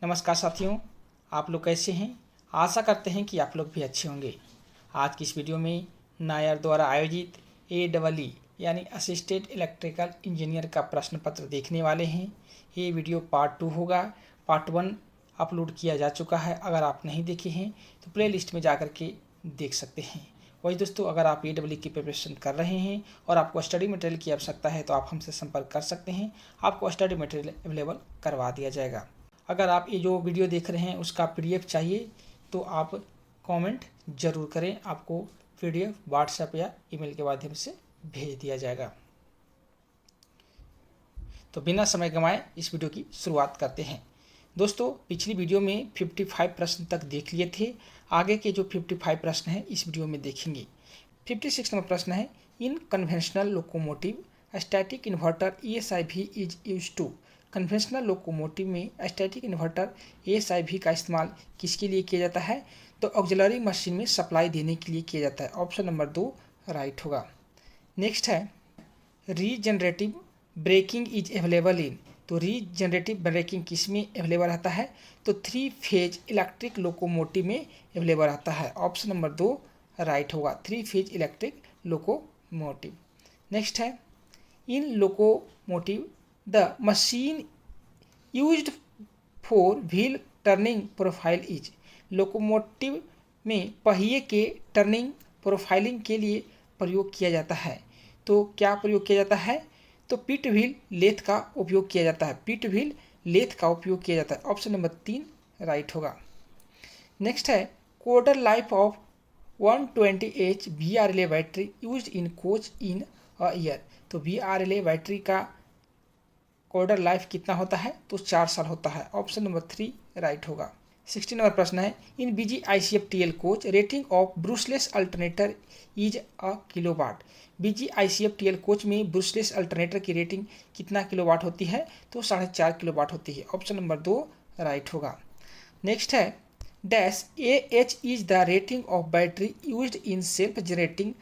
नमस्कार साथियों, आप लोग कैसे हैं। आशा करते हैं कि आप लोग भी अच्छे होंगे। आज की इस वीडियो में नायर द्वारा आयोजित AEE यानी असिस्टेंट इलेक्ट्रिकल इंजीनियर का प्रश्न पत्र देखने वाले हैं। ये वीडियो पार्ट 2 होगा। पार्ट 1 अपलोड किया जा चुका है। अगर आप नहीं देखे हैं तो प्ले लिस्ट में जा कर के देख सकते हैं। वही दोस्तों, अगर आप AEE की प्रिपरेशन कर रहे हैं और आपको स्टडी मटेरियल की आवश्यकता है तो आप हमसे संपर्क कर सकते हैं। आपको स्टडी मटेरियल अवेलेबल करवा दिया जाएगा। अगर आप ये जो वीडियो देख रहे हैं उसका PDF चाहिए तो आप कमेंट ज़रूर करें, आपको PDF व्हाट्सएप या ईमेल के माध्यम से भेज दिया जाएगा। तो बिना समय गंवाए इस वीडियो की शुरुआत करते हैं। दोस्तों, पिछली वीडियो में 55 प्रश्न तक देख लिए थे। आगे के जो 55 प्रश्न हैं इस वीडियो में देखेंगे। 56 नंबर प्रश्न है, in conventional locomotive static inverter ESIV is use to. Conventional locomotive में स्टैटिक इन्वर्टर ESIV का इस्तेमाल किसके लिए किया जाता है? तो ऑक्सिलरी मशीन में सप्लाई देने के लिए किया जाता है। ऑप्शन नंबर 2 राइट होगा। नेक्स्ट है, regenerative braking is available in. तो रीजनरेटिव ब्रेकिंग किस में अवेलेबल रहता है? तो 3 फेज इलेक्ट्रिक लोकोमोटिव में अवेलेबल रहता है। ऑप्शन नंबर 2 राइट होगा, 3 फेज इलेक्ट्रिक लोकोमोटिव। नेक्स्ट है, in locomotive the machine used for wheel turning profile is. Locomotive में पहिए के टर्निंग प्रोफाइलिंग के लिए प्रयोग किया जाता है। तो क्या प्रयोग किया जाता है? तो पिट व्हील लेथ का उपयोग किया जाता है। पिट व्हील लेथ का उपयोग किया जाता है। ऑप्शन नंबर 3 राइट होगा। नेक्स्ट है, quarter life of 120H VRLA battery used in coach in a year. तो VRLA बैटरी का क्वार्टर लाइफ कितना होता है? तो 4 साल होता है। ऑप्शन नंबर 3 राइट होगा। 16 नंबर प्रश्न है, in BG-ICF TL coach rating of brushless alternator is a kilowatt. BG-ICF TL coach में ब्रूसलेस अल्टरनेटर की रेटिंग कितना किलोवाट होती है? तो 4.5 किलोवाट होती है। ऑप्शन नंबर 2 राइट होगा। नेक्स्ट है, dash AH is the rating of battery used in self generating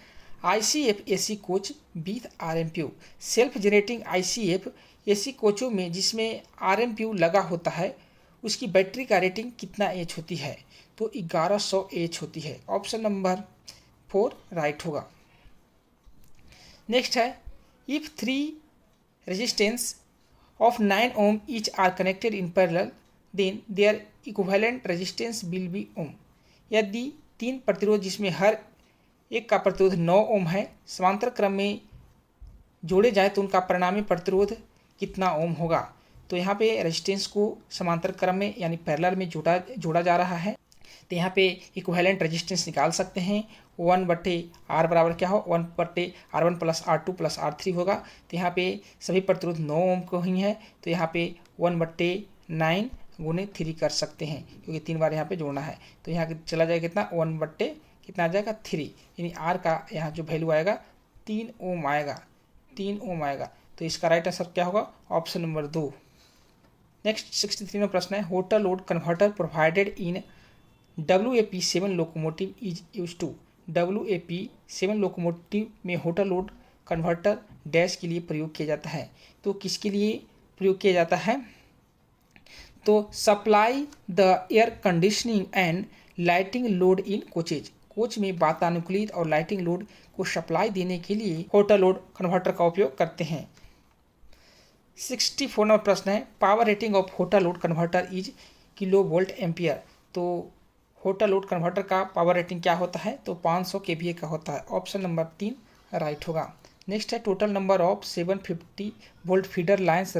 ICF AC coach with RMPU। Self generating ICF AC कोचों में जिसमें RMPU लगा होता है उसकी बैटरी का रेटिंग कितना एच होती है? तो 1100 एच होती है। ऑप्शन नंबर 4 राइट होगा। नेक्स्ट है, if 3 resistance of 9 ohm each are connected in parallel then their equivalent resistance will be ohm. यदि 3 प्रतिरोध जिसमें हर एक का प्रतिरोध 9 ओम है समांतर क्रम में जोड़े जाए तो उनका परिणामी प्रतिरोध कितना ओम होगा? तो यहाँ पे रेजिस्टेंस को समांतर क्रम में यानी पैरेलल में जोड़ा जा रहा है। तो यहाँ पे इक्विवेलेंट रेजिस्टेंस निकाल सकते हैं। 1/R बराबर क्या हो? 1/R1 + R2 + R3 होगा। तो यहाँ पे सभी प्रतिरोध 9 ओम को ही है। तो यहाँ पे 1/9 गुने 3 कर सकते हैं क्योंकि 3 बार यहाँ पे जोड़ना है। तो यहाँ चला जाएगा कितना? 1/ कितना आ जाएगा? 3। यानी R का यहाँ जो वैल्यू आएगा 3 ओम आएगा। 3 ओम आएगा। तो इसका राइट आंसर क्या होगा? Option number 2। नेक्स्ट 63 में प्रश्न है, hotel load converter provided in WAP7 locomotive is use to. WAP7 locomotive में होटल लोड कन्वर्टर डैश के लिए प्रयोग किया जाता है। तो किसके लिए प्रयोग किया जाता है? तो supply the air conditioning and lighting load in coaches. Coach में वातानुकूलित और लाइटिंग लोड को सप्लाई देने के लिए होटल लोड कन्वर्टर का उपयोग करते हैं। 64 नंबर प्रश्न है, power rating of hotel load converter is kilovolt ampere. तो होटल लोड कन्वर्टर का पावर रेटिंग क्या होता है? तो 500 kVA का होता है। ऑप्शन नंबर 3 राइट होगा। नेक्स्ट है, total number of 750 volt feeder lines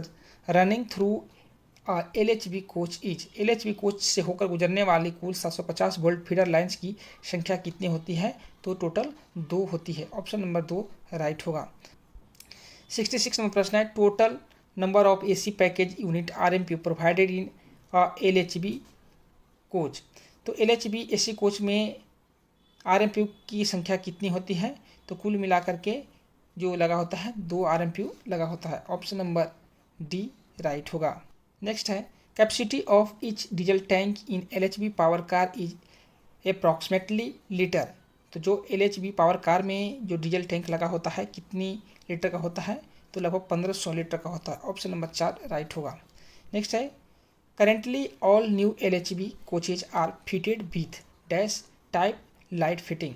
running through LHV coach is. LHV coach से होकर गुजरने वाली कुल 750 वोल्ट फीडर लाइन्स की संख्या कितनी होती है? तो टोटल 2 होती है। ऑप्शन नंबर 2 राइट होगा। 66 नंबर प्रश्न है, total number of AC package unit RMPU provided in LHV coach. तो LHV AC कोच में RMPU की संख्या कितनी होती है? तो कुल मिलाकर के जो लगा होता है 2 RMPU लगा होता है। ऑप्शन नंबर D राइट होगा। नेक्स्ट है, capacity of each diesel tank in LHV power car is approximately litre. तो जो LHV पावर कार में जो डीजल टैंक लगा होता है कितनी लीटर का होता है? तो लगभग 1500 लीटर का होता है। ऑप्शन नंबर 4 राइट होगा। नेक्स्ट है, currently all new LHB coaches are fitted with dash type light fitting.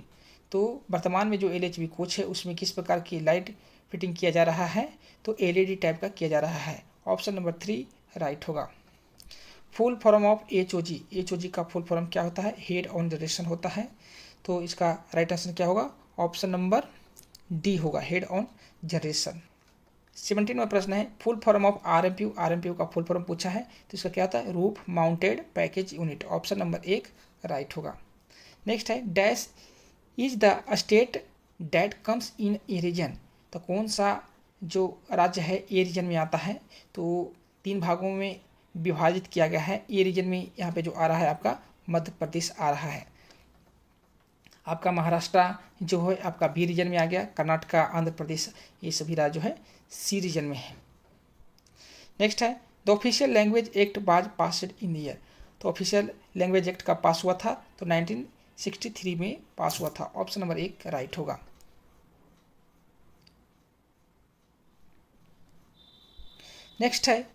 तो वर्तमान में जो LHB कोच है उसमें किस प्रकार की लाइट फिटिंग किया जा रहा है, तो LED टाइप का किया जा रहा है। ऑप्शन नंबर 3 राइट होगा। फुल फॉर्म ऑफ HOG का फुल फॉर्म क्या होता है, हेड ऑन जनरेशन होता है। तो इसका राइट आंसर क्या होगा, ऑप्शन नंबर डी होगा, हेड ऑन जनरेशन। 17वां प्रश्न है फुल फॉर्म ऑफ RMPU का फुल फॉर्म पूछा है, तो इसका क्या होता है, roof mounted package unit. Option number 1 right होगा। नेक्स्ट है dash is the state that comes in a region. तो कौन सा जो राज्य है ए रीजन में आता है, तो 3 भागों में विभाजित किया गया है। ए रीजन में यहाँ पे जो आ रहा है आपका मध्य प्रदेश आ रहा है, आपका महाराष्ट्र जो है आपका बी रीजन में आ गया, कर्नाटक, आंध्र प्रदेश ये सभी राज्य जो है सी रीजन में है। नेक्स्ट है the official language act was passed in year. तो ऑफिशियल लैंग्वेज एक्ट का पास हुआ था तो 1963 में पास हुआ था। ऑप्शन नंबर 1 राइट होगा। नेक्स्ट है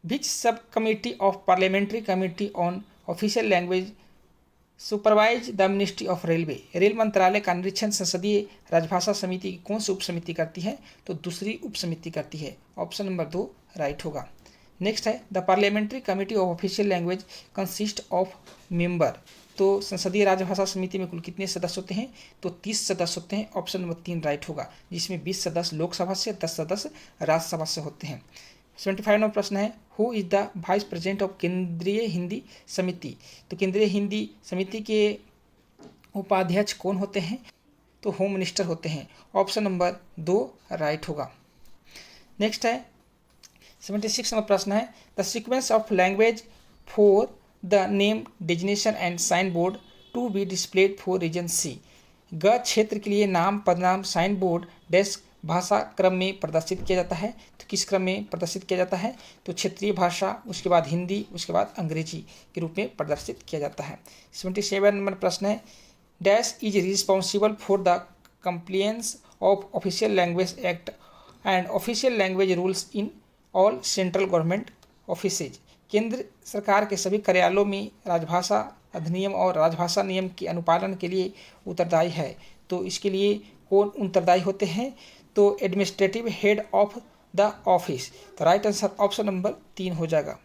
विच सब committee of parliamentary committee on official language supervise the ministry of railway. Rail मंत्रालय का निरीक्षण संसदीय राजभाषा समिति की कौन सी उप समिति करती है, तो दूसरी उप समिति करती है। ऑप्शन नंबर 2 राइट होगा। नेक्स्ट है the parliamentary committee of official language consist of member. तो संसदीय राजभाषा समिति में कुल कितने सदस्य होते हैं, तो 30 सदस्य होते हैं। ऑप्शन नंबर 3 राइट होगा, जिसमें 20 सदस्य लोकसभा से, 10 सदस्य राज्यसभा से होते हैं। 75वां प्रश्न है who is the vice president of केंद्रीय हिंदी समिति। तो केंद्रीय हिंदी समिति के उपाध्यक्ष कौन होते हैं, तो होम मिनिस्टर होते हैं। ऑप्शन नंबर 2 राइट होगा। नेक्स्ट है 76वां प्रश्न है the sequence of language for the name designation and sign board to be displayed for region C. ग क्षेत्र के लिए नाम, पदनाम, साइन बोर्ड डैश भाषा क्रम में प्रदर्शित किया जाता है। तो किस क्रम में प्रदर्शित किया जाता है, तो क्षेत्रीय भाषा, उसके बाद हिंदी, उसके बाद अंग्रेजी के रूप में प्रदर्शित किया जाता है। 77 नंबर प्रश्न है dash is responsible for the compliance of official language act and official language rules in all central government offices. केंद्र सरकार के सभी कार्यालयों में राजभाषा अधिनियम और राजभाषा नियम के अनुपालन के लिए उत्तरदायी है। तो इसके लिए कौन उत्तरदायी होते हैं, तो administrative head of the office. तो राइट आंसर ऑप्शन नंबर 3 हो जाएगा।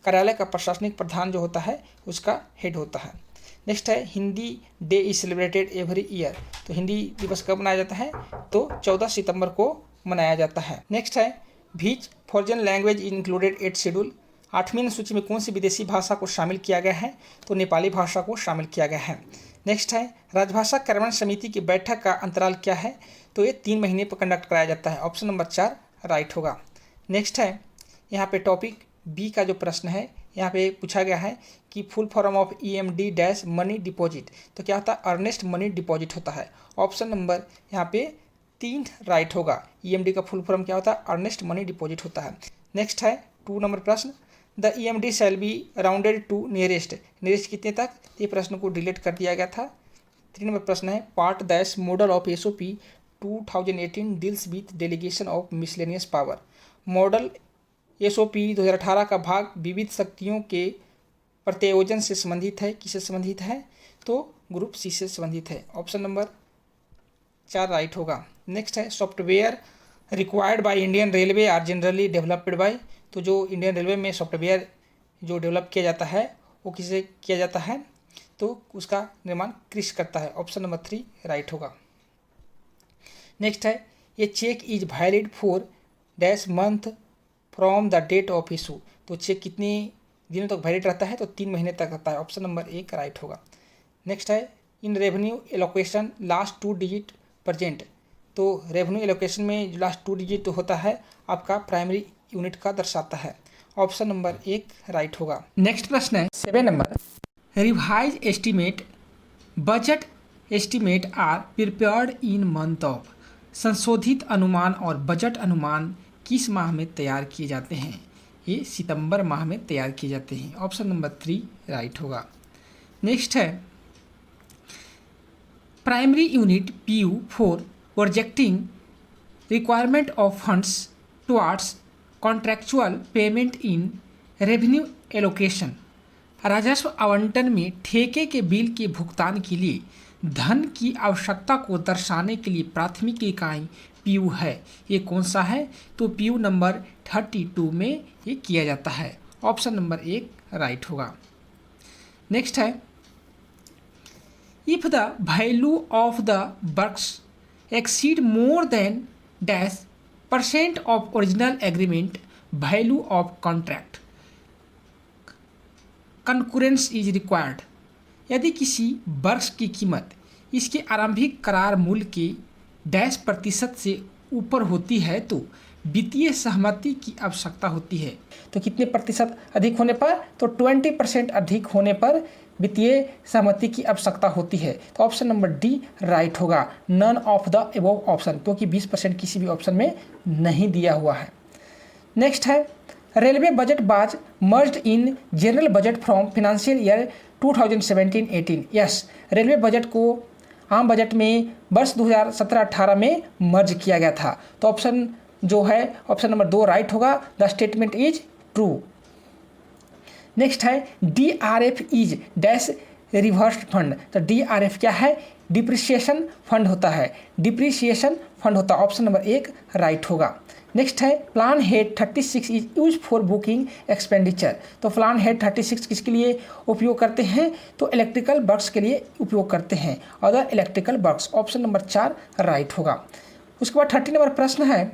कार्यालय का प्रशासनिक प्रधान जो होता है उसका हेड होता है। नेक्स्ट है Hindi day is celebrated every year. तो हिंदी दिवस कब मनाया जाता है, तो 14 सितंबर को मनाया जाता है। नेक्स्ट है which foreign language included at schedule. 8वीं सूची में कौन सी विदेशी भाषा को शामिल किया गया है, तो नेपाली भाषा को शामिल किया गया है। नेक्स्ट है राजभाषा कार्यान्वयन समिति की बैठक का अंतराल क्या है, तो ये 3 महीने पर कंडक्ट कराया जाता है। ऑप्शन नंबर 4 राइट होगा। नेक्स्ट है यहाँ पे टॉपिक बी का जो प्रश्न है यहाँ पे पूछा गया है कि full form of EMD dash money deposit. तो क्या होता है, अर्नेस्ट मनी डिपॉजिट होता है। ऑप्शन नंबर यहाँ पे 3 राइट होगा। EMD का फुल फॉर्म क्या होता है, अर्नेस्ट मनी डिपॉजिट होता है। नेक्स्ट है 2 नंबर प्रश्न द EMD shall be rounded to nearest. Nearest कितने तक, ये प्रश्न को डिलीट कर दिया गया था। 3 नंबर प्रश्न है part dash model of SOP 2018 deals with delegation of miscellaneous power. Model SOP 2018 का भाग विविध शक्तियों के प्रत्यायोजन से संबंधित है। किससे संबंधित है, तो ग्रुप सी से संबंधित है। ऑप्शन नंबर 4 राइट होगा। नेक्स्ट है software required by Indian Railway are generally developed by. तो जो इंडियन रेलवे में सॉफ्टवेयर जो डेवलप किया जाता है वो किसे किया जाता है, तो उसका निर्माण क्रिस करता है। ऑप्शन नंबर 3 राइट होगा। नेक्स्ट है ये check is valid for dash month from the date of issue. तो चेक कितने दिनों तक वैलिड रहता है, तो 3 महीने तक रहता है। ऑप्शन नंबर 1 राइट होगा। नेक्स्ट है in revenue allocation last 2 digit present. तो रेवेन्यू एलोकेशन में जो लास्ट 2 डिजिट होता है आपका प्राइमरी यूनिट का दर्शाता है। ऑप्शन नंबर 1 राइट होगा। नेक्स्ट प्रश्न है 7 number revise estimate budget estimate are prepared in month of. संशोधित अनुमान और बजट अनुमान किस माह में तैयार किए जाते हैं, ये सितंबर माह में तैयार किए जाते हैं। ऑप्शन नंबर 3 राइट होगा। नेक्स्ट है primary unit PU for projecting requirement of funds towards contractual payment in revenue allocation, राजस्व आवंटन में ठेके के बिल के भुगतान के लिए धन की आवश्यकता को दर्शाने के लिए प्राथमिक इकाई पीयू है। ये कौन सा है? तो पीयू नंबर 32 में ये किया जाता है। ऑप्शन नंबर 1 राइट होगा। नेक्स्ट है, if the value of the works exceed more than %% of original agreement value of contract concurrence is required. यदि किसी वर्ष की कीमत इसके आरंभिक करार मूल्य के %% से ऊपर होती है तो वित्तीय सहमति की आवश्यकता होती है। तो कितने प्रतिशत अधिक होने पर? तो 20% अधिक होने पर वित्तीय सहमति की आवश्यकता होती है। तो ऑप्शन नंबर डी राइट होगा, none of the above option, क्योंकि 20% किसी भी ऑप्शन में नहीं दिया हुआ है। नेक्स्ट है, railway budget was merged in general budget from financial year 2017-18। Yes, railway budget को आम बजट में वर्ष 2017-18 में मर्ज किया गया था। तो ऑप्शन जो है ऑप्शन नंबर 2 राइट होगा, the statement is true. Next है, DRF is dash reverse fund. तो DRF क्या है? डिप्रिसिएशन फंड होता है, डिप्रिसिएशन फंड होता है। ऑप्शन नंबर 1 राइट होगा। नेक्स्ट है, plan head 36 is use for booking expenditure. तो प्लान हेड 36 किसके लिए उपयोग करते हैं? तो इलेक्ट्रिकल वर्क्स के लिए उपयोग करते हैं, other electrical works. Option number 4 right होगा। उसके बाद 30 नंबर प्रश्न है,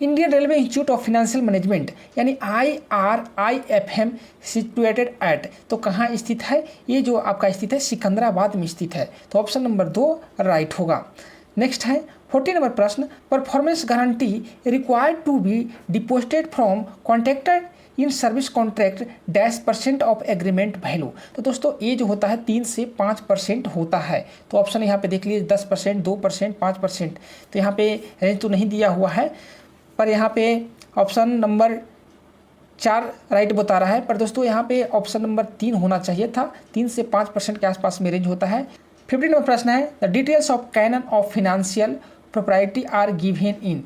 Indian railway institute of financial management यानी IRIFM सिचुएटेड एट, तो कहाँ स्थित है? ये जो आपका स्थित है सिकंदराबाद में स्थित है। तो ऑप्शन नंबर 2 राइट होगा। नेक्स्ट है 40 नंबर प्रश्न, performance guarantee required to be deposited from contractor in service contract %% of agreement value. तो दोस्तों ये जो होता है 3 से 5% होता है। तो ऑप्शन यहाँ पे देख लीजिए 10%, 2%, 5%। तो यहाँ पे रेंज तो नहीं दिया हुआ है, पर यहाँ पे ऑप्शन नंबर 4 राइट बता रहा है। पर दोस्तों यहाँ पे ऑप्शन नंबर 3 होना चाहिए था, 3 से 5% के आसपास में रेंज होता है। 15 नंबर प्रश्न है, the details of canon of financial propriety are given in.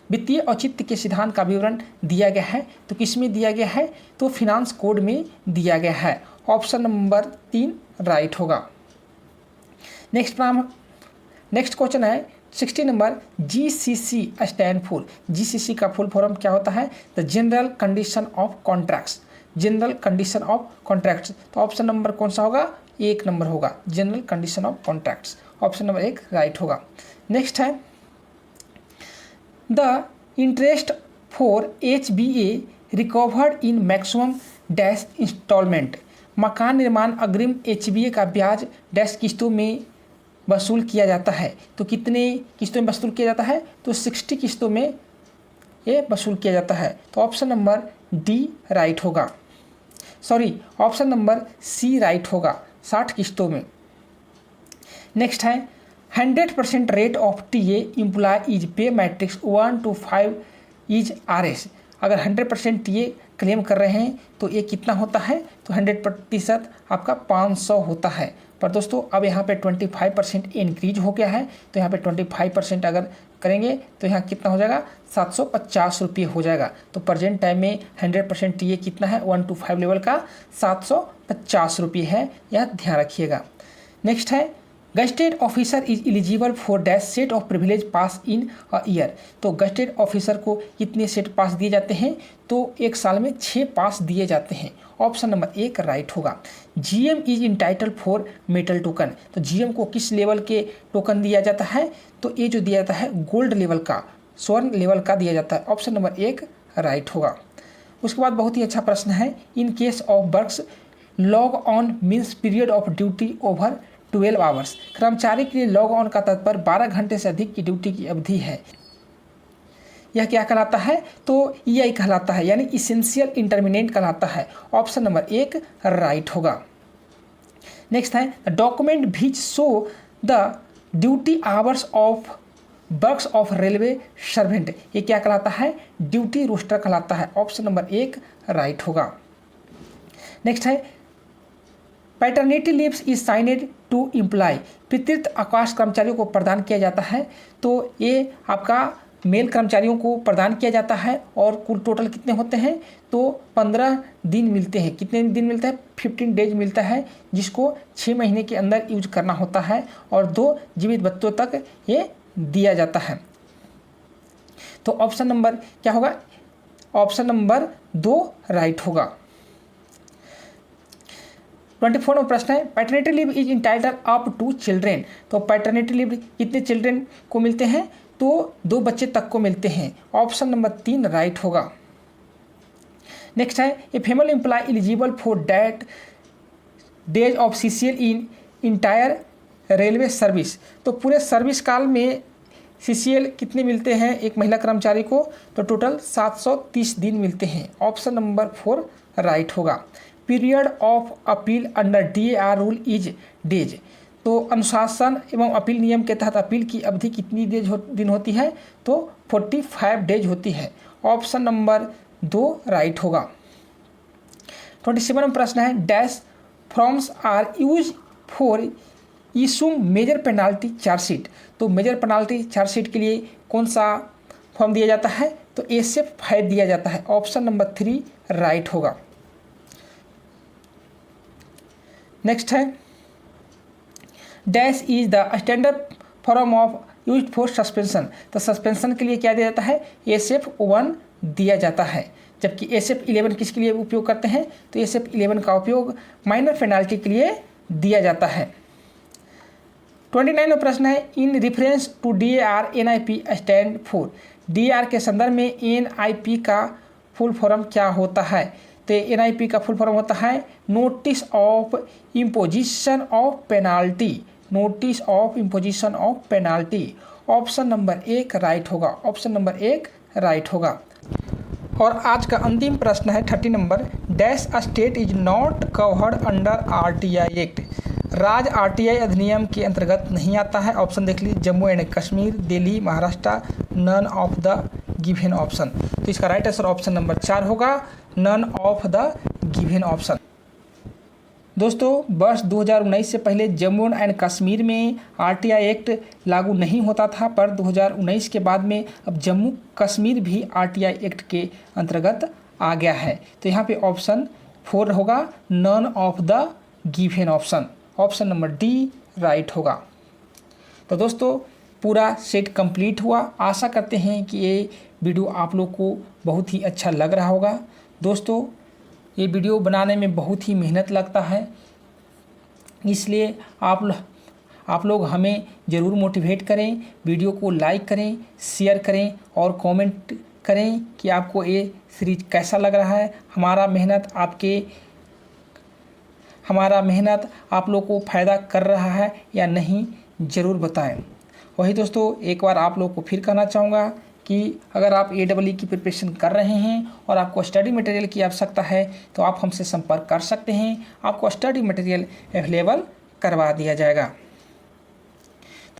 वित्तीय औचित्य के सिद्धांत का विवरण दिया गया है। तो किस में दिया गया है? तो फिनांस कोड में दिया गया है। ऑप्शन नंबर 3 राइट होगा। नेक्स्ट क्वेश्चन है 60 number, GCC stand for. GCC का फुल फॉर्म क्या होता है? The general condition of contracts, general condition of contracts. तो ऑप्शन नंबर कौन सा होगा? 1 नंबर होगा, general condition of contracts. Option number 1 right होगा। नेक्स्ट है, the interest for HBA recovered in maximum dash instalment. मकान निर्माण अग्रिम HBA का ब्याज डैश किस्तों में वसूल किया जाता है। तो कितने किस्तों में वसूल किया जाता है? तो 60 किस्तों में ये वसूल किया जाता है। तो ऑप्शन नंबर डी राइट होगा, sorry option number C right होगा, 60 किस्तों में। नेक्स्ट है, 100% rate of TA employ is pay matrix 1 to 5 is RS। अगर 100% TA क्लेम कर रहे हैं तो ये कितना होता है? तो 100% आपका 500 होता है। पर दोस्तों अब यहाँ पे 25% इंक्रीज हो गया है। तो यहाँ पे 25% अगर करेंगे तो यहाँ कितना हो जाएगा? 750 रुपये हो जाएगा। तो प्रेजेंट टाइम में 100% TA कितना है? 1 to 5 लेवल का 750 रुपये है, यह ध्यान रखिएगा। नेक्स्ट है, gazetted officer is eligible for dash set of privilege pass in a year. तो गस्टेड ऑफिसर को कितने सेट पास दिए जाते हैं? तो 1 साल में 6 पास दिए जाते हैं। ऑप्शन नंबर 1 राइट होगा। GM is entitle for metal token. तो GM को किस लेवल के टोकन दिया जाता है? तो ये जो दिया जाता है गोल्ड लेवल का, स्वर्ण लेवल का दिया जाता है। ऑप्शन नंबर 1 राइट होगा। उसके बाद बहुत ही अच्छा प्रश्न है, in case of works log on means period of duty over 12 hours. कर्मचारी के लिए लॉग ऑन का तात्पर्य 12 घंटे से अधिक की ड्यूटी की अवधि है। यह क्या कहलाता है? तो EI कहलाता है, यानी इसेंशियल इंटरमिनेंट कहलाता है। ऑप्शन नंबर 1 राइट होगा। नेक्स्ट है, document which show the duty hours of works of railway servant. ये क्या कहलाता है? ड्यूटी रोस्टर कहलाता है। ऑप्शन नंबर 1 राइट होगा। नेक्स्ट है, paternity leaves is signed to employ. पितृत्व अवकाश कर्मचारियों को प्रदान किया जाता है। तो ये आपका मेल कर्मचारियों को प्रदान किया जाता है और कुल टोटल कितने होते हैं, तो 15 दिन मिलते हैं। कितने दिन मिलता है, 15 डेज मिलता है, जिसको 6 महीने के अंदर यूज करना होता है और 2 जीवित बच्चों तक ये दिया जाता है। तो ऑप्शन नंबर क्या होगा, ऑप्शन नंबर 2 राइट होगा। 24 नंबर प्रश्न है, paternity leave is entitle up to children. तो पैटर्निटी लीव कितने चिल्ड्रेन को मिलते हैं, तो 2 बच्चे तक को मिलते हैं। ऑप्शन नंबर 3 राइट होगा। नेक्स्ट है, a female employ eligible for that days of CCL in entire railway service. तो पूरे सर्विस काल में CCL कितने मिलते हैं एक महिला कर्मचारी को, तो टोटल 730 दिन मिलते हैं। ऑप्शन नंबर 4 राइट होगा। Period of appeal under DAR rule is days. तो अनुशासन एवं अपील नियम के तहत अपील की अवधि कितनी दिन होती है, तो 45 डेज होती है। ऑप्शन नंबर 2 राइट होगा। 27 नंबर प्रश्न है, dash forms are use for issuing major penalty chargesheet. तो मेजर पेनाल्टी चार्जशीट के लिए कौन सा फॉर्म दिया जाता है, तो SF 5 दिया जाता है। ऑप्शन नंबर 3 राइट होगा। नेक्स्ट है, dash is the standard form of use for suspension. तो सस्पेंशन के लिए क्या दिया जाता है, SF 1 दिया जाता है। जबकि SF 11 किसके लिए उपयोग करते हैं, तो SF 11 का उपयोग माइनर पेनाल्टी के लिए दिया जाता है। 29 में प्रश्न है, in reference to DAR NIP stand for. DAR के संदर्भ में NIP का फुल फॉर्म क्या होता है, तो NIP का फुल फॉर्म होता है notice of imposition of penalty. Notice of imposition of penalty. Option number 1 right होगा। ऑप्शन नंबर 1 राइट होगा। और आज का अंतिम प्रश्न है 30 number, dash state is not covered under RTI act. राज्य RTI अधिनियम के अंतर्गत नहीं आता है। ऑप्शन देख लीजिए, Jammu and Kashmir, Delhi, Maharashtra, none of the given option. तो इसका राइट आंसर ऑप्शन नंबर 4 होगा, none of the given option. दोस्तों, वर्ष 2019 से पहले जम्मू एंड कश्मीर में RTI एक्ट लागू नहीं होता था, पर 2019 के बाद में अब जम्मू कश्मीर भी RTI एक्ट के अंतर्गत आ गया है। तो यहाँ पे ऑप्शन 4 होगा, none of the given option. Option number D right होगा। तो दोस्तों, पूरा सेट कंप्लीट हुआ। आशा करते हैं कि ये वीडियो आप लोग को बहुत ही अच्छा लग रहा होगा। दोस्तों, ये वीडियो बनाने में बहुत ही मेहनत लगता है, इसलिए आप लोग हमें ज़रूर मोटिवेट करें, वीडियो को लाइक करें, शेयर करें और कमेंट करें कि आपको ये सीरीज कैसा लग रहा है। हमारा मेहनत आप लोग को फ़ायदा कर रहा है या नहीं, ज़रूर बताएं। वही दोस्तों, एक बार आप लोग को फिर कहना चाहूँगा कि अगर आप AEE की प्रिपरेशन कर रहे हैं और आपको स्टडी मटेरियल की आवश्यकता है, तो आप हमसे संपर्क कर सकते हैं। आपको स्टडी मटेरियल अवेलेबल करवा दिया जाएगा।